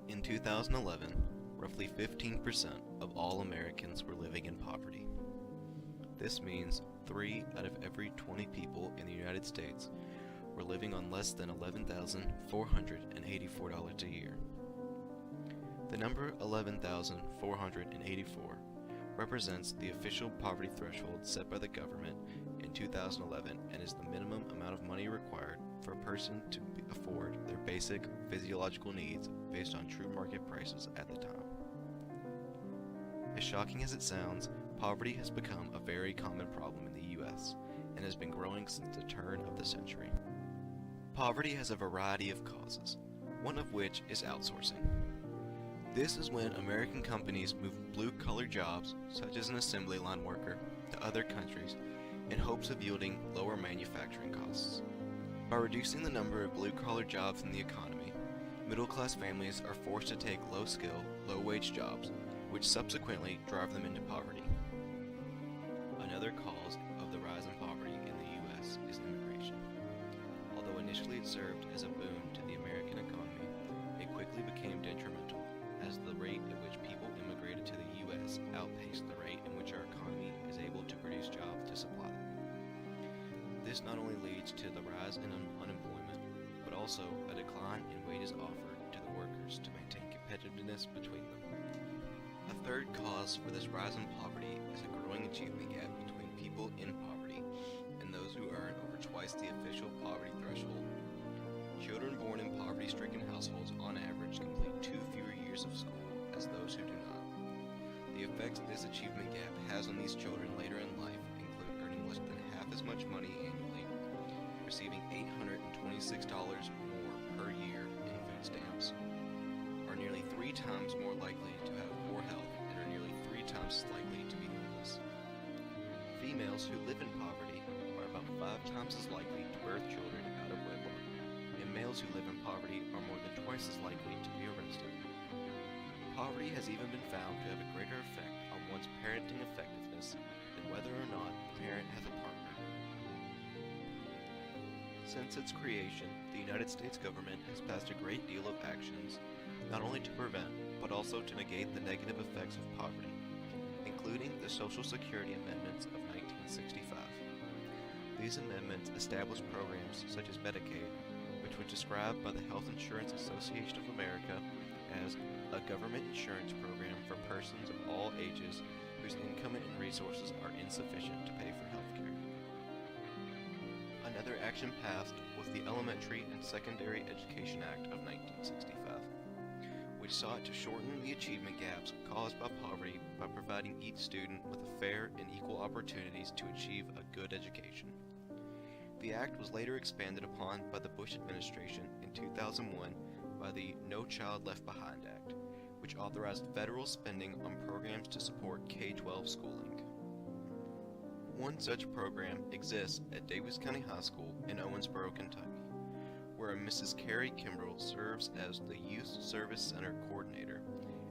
In 2011, roughly 15% of all Americans were living in poverty. This means 3 out of every 20 people in the United States were living on less than $11,484 a year. The number 11,484 represents the official poverty threshold set by the government in 2011 and is the minimum amount of money required for a person to afford their basic physiological needs based on true market prices at the time. As shocking as it sounds, poverty has become a very common problem in the U.S. and has been growing since the turn of the century. Poverty has a variety of causes, one of which is outsourcing. This is when American companies move blue-collar jobs, such as an assembly line worker, to other countries in hopes of yielding lower manufacturing costs. By reducing the number of blue-collar jobs in the economy, middle-class families are forced to take low-skill, low-wage jobs, which subsequently drive them into poverty. Another cause of the rise in poverty in the U.S. is immigration. Although initially it served as a boon to the American economy, it quickly became detrimental, as the rate at which people immigrated to the U.S. outpaced the rate in which our economy is able to produce jobs to supply them. This not only leads to the rise in unemployment, but also a decline in wages offered to the workers to maintain competitiveness between them. A third cause for this rise in poverty is a growing achievement gap between people in poverty and those who earn over twice the official poverty threshold. Children born in poverty-stricken households on average complete 2 fewer years of school as those who do not. The effects this achievement gap has on these children later in life include earning less than half as much money annually, receiving $826 more per year in food stamps, are nearly 3 times more likely to have poor health, and are nearly 3 times as likely to be homeless. Females who live in poverty are about 5 times as likely to birth children out of wedlock, and males who live in poverty are more than twice as likely to be arrested. Poverty has even been found to have a greater effect on one's parenting effectiveness than whether or not the parent has a partner. Since its creation, the United States government has passed a great deal of actions not only to prevent, but also to negate the negative effects of poverty, including the Social Security Amendments of 1965. These amendments established programs such as Medicaid, which was described by the Health Insurance Association of America as a government insurance program for persons of all ages whose income and resources are insufficient to pay for health care. Another action passed was the Elementary and Secondary Education Act of 1965, which sought to shorten the achievement gaps caused by poverty by providing each student with a fair and equal opportunities to achieve a good education. The act was later expanded upon by the Bush administration in 2001 by the No Child Left Behind Act, which authorized federal spending on programs to support K-12 schooling. One such program exists at Davis County High School in Owensboro, Kentucky, where a Mrs. Carrie Kimbrell serves as the Youth Service Center Coordinator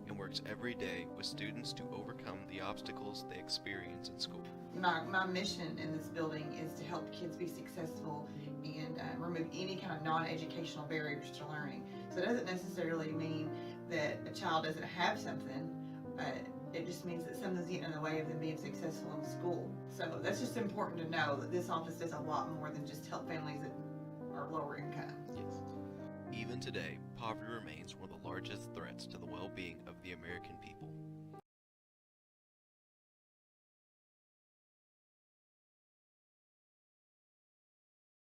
and works every day with students to overcome the obstacles they experience in school. My mission in this building is to help kids be successful and remove any kind of non-educational barriers to learning. So it doesn't necessarily mean that a child doesn't have something, but it just means that something's getting in the way of them being successful in school. So that's just important to know that this office does a lot more than just help families that are lower income. Yes. Even today, poverty remains one of the largest threats to the well-being of the American people.